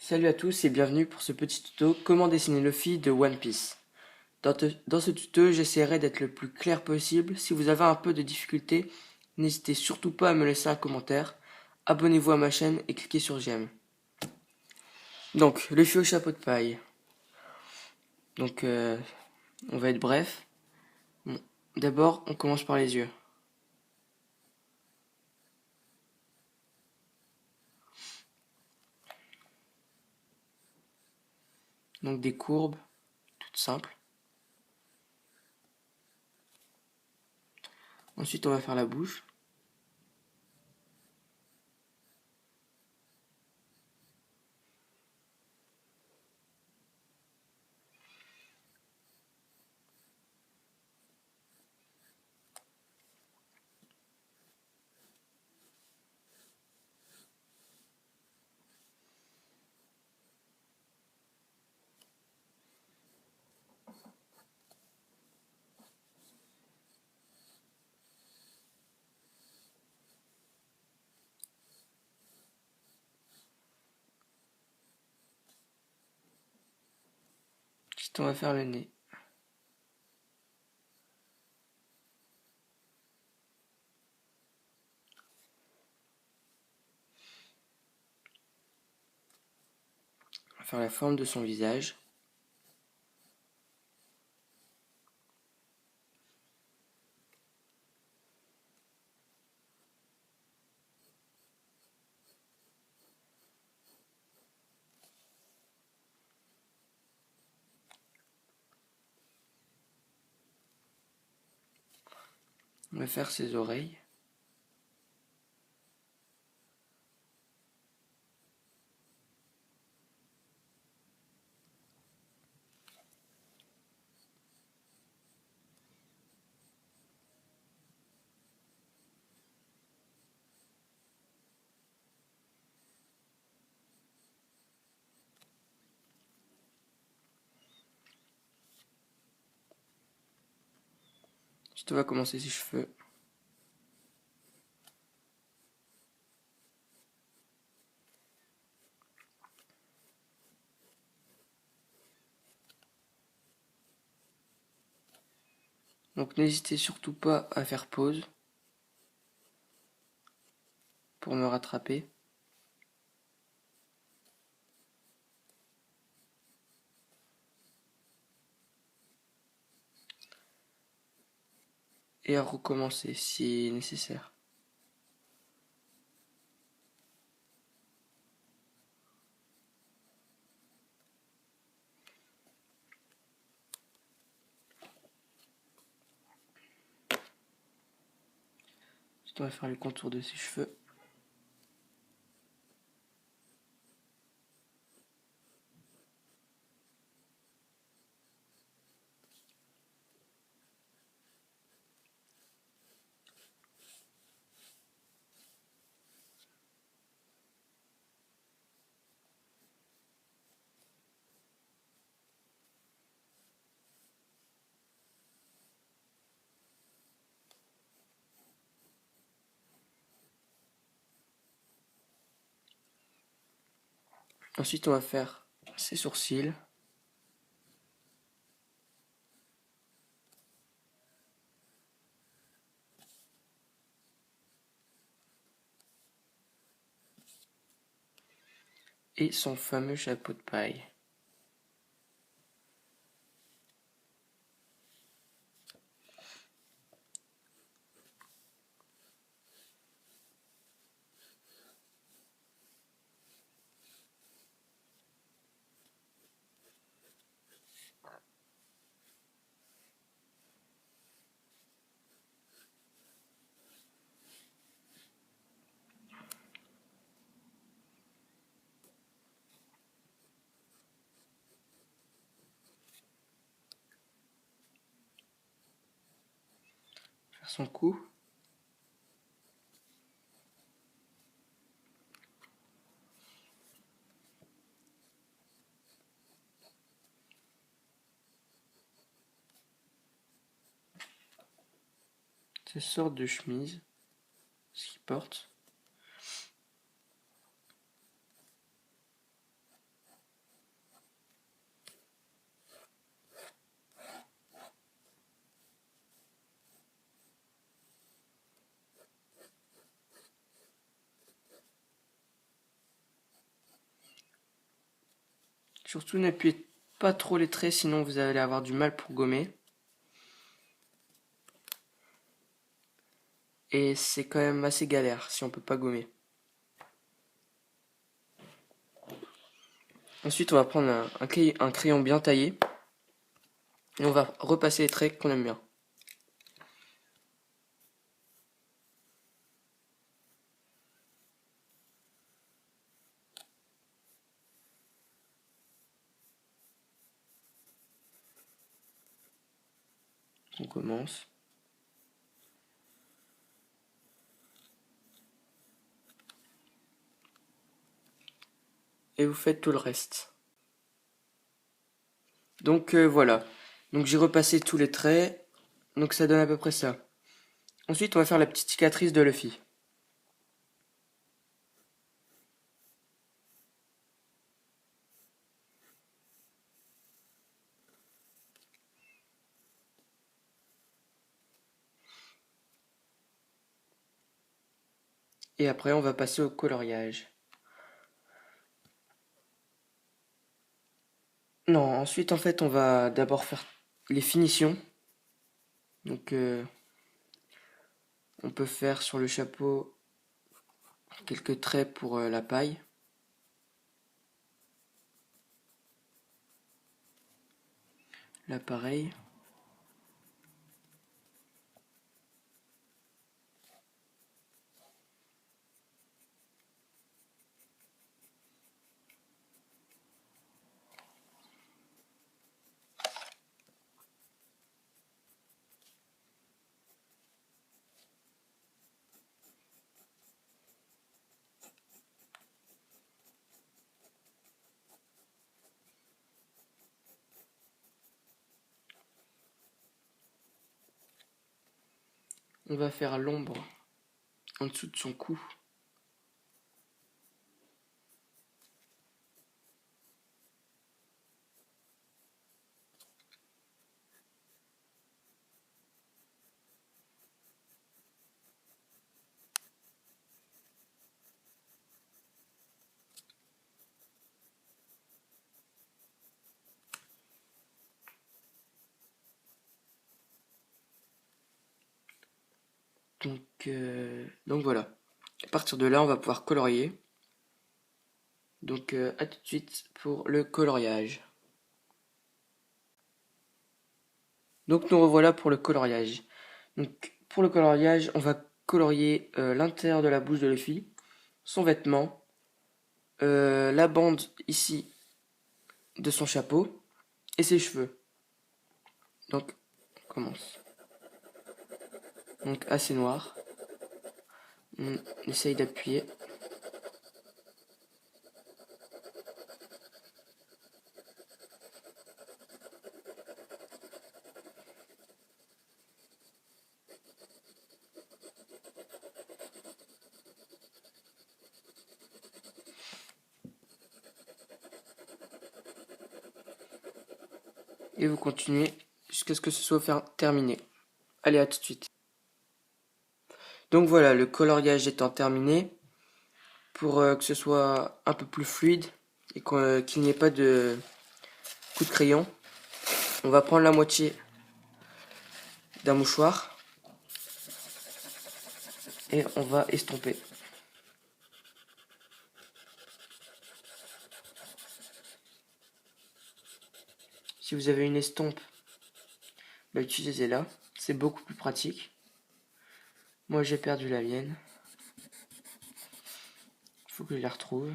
Salut à tous et bienvenue pour ce petit tuto comment dessiner Luffy de One Piece. Dans ce tuto, j'essaierai d'être le plus clair possible. Si vous avez un peu de difficulté, n'hésitez surtout pas à me laisser un commentaire. Abonnez-vous à ma chaîne et cliquez sur j'aime. Donc, Luffy au chapeau de paille. Donc, on va être bref. Bon, d'abord, on commence par les yeux. Donc, des courbes toutes simples. Ensuite, on va faire la bouche. Ensuite, on va faire le nez. On va faire la forme de son visage. On va faire ses oreilles. Ensuite, on va commencer ses cheveux. Donc n'hésitez surtout pas à faire pause pour me rattraper. Et à recommencer si nécessaire. Ensuite, on va faire le contour de ses cheveux. Ensuite, on va faire ses sourcils. Et son fameux chapeau de paille. Faire son cou. Ses sortes de chemises. Ce qu'il porte. Surtout n'appuyez pas trop les traits, sinon vous allez avoir du mal pour gommer. Et c'est quand même assez galère si on peut pas gommer. Ensuite, on va prendre un crayon bien taillé. Et on va repasser les traits qu'on aime bien. On commence. Et vous faites tout le reste. Donc voilà. Donc j'ai repassé tous les traits. Donc ça donne à peu près ça. Ensuite, on va faire la petite cicatrice de Luffy. Et après, on va passer au coloriage. Non, ensuite, en fait, on va d'abord faire les finitions. Donc, on peut faire sur le chapeau quelques traits pour la paille. Là, pareil. On va faire l'ombre en dessous de son cou. Donc voilà. À partir de là, on va pouvoir colorier. Donc à tout de suite pour le coloriage. Donc nous revoilà pour le coloriage. Donc pour le coloriage, on va colorier l'intérieur de la bouche de Luffy, son vêtement, la bande ici de son chapeau et ses cheveux. Donc on commence. Donc assez noir. On essaye d'appuyer. Et vous continuez jusqu'à ce que ce soit terminé. Allez, à tout de suite. Donc voilà, le coloriage étant terminé, pour que ce soit un peu plus fluide et qu'il n'y ait pas de coup de crayon, on va prendre la moitié d'un mouchoir et on va estomper. Si vous avez une estompe, bah, utilisez-la, c'est beaucoup plus pratique. Moi j'ai perdu la mienne, il faut que je la retrouve.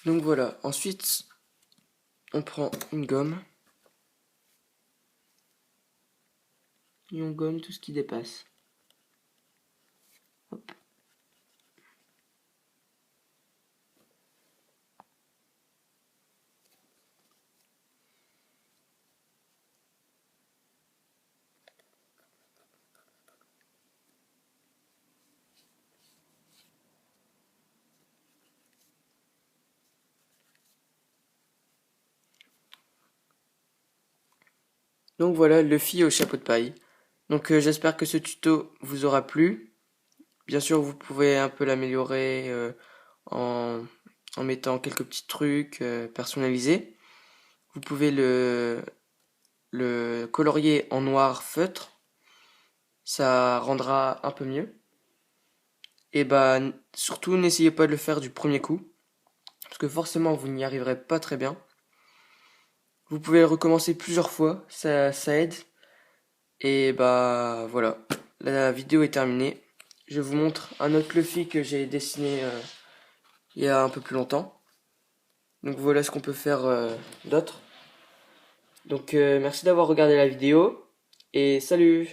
Donc voilà, ensuite on prend une gomme et on gomme tout ce qui dépasse. Donc voilà, Luffy au chapeau de paille. Donc j'espère que ce tuto vous aura plu. Bien sûr, vous pouvez un peu l'améliorer en, en mettant quelques petits trucs personnalisés. Vous pouvez le colorier en noir feutre, ça rendra un peu mieux. Et bah surtout n'essayez pas de le faire du premier coup, parce que forcément vous n'y arriverez pas très bien. Vous pouvez le recommencer plusieurs fois, ça aide. Et bah voilà, la vidéo est terminée. Je vous montre un autre Luffy que j'ai dessiné il y a un peu plus longtemps. Donc voilà ce qu'on peut faire d'autre. Donc merci d'avoir regardé la vidéo et salut!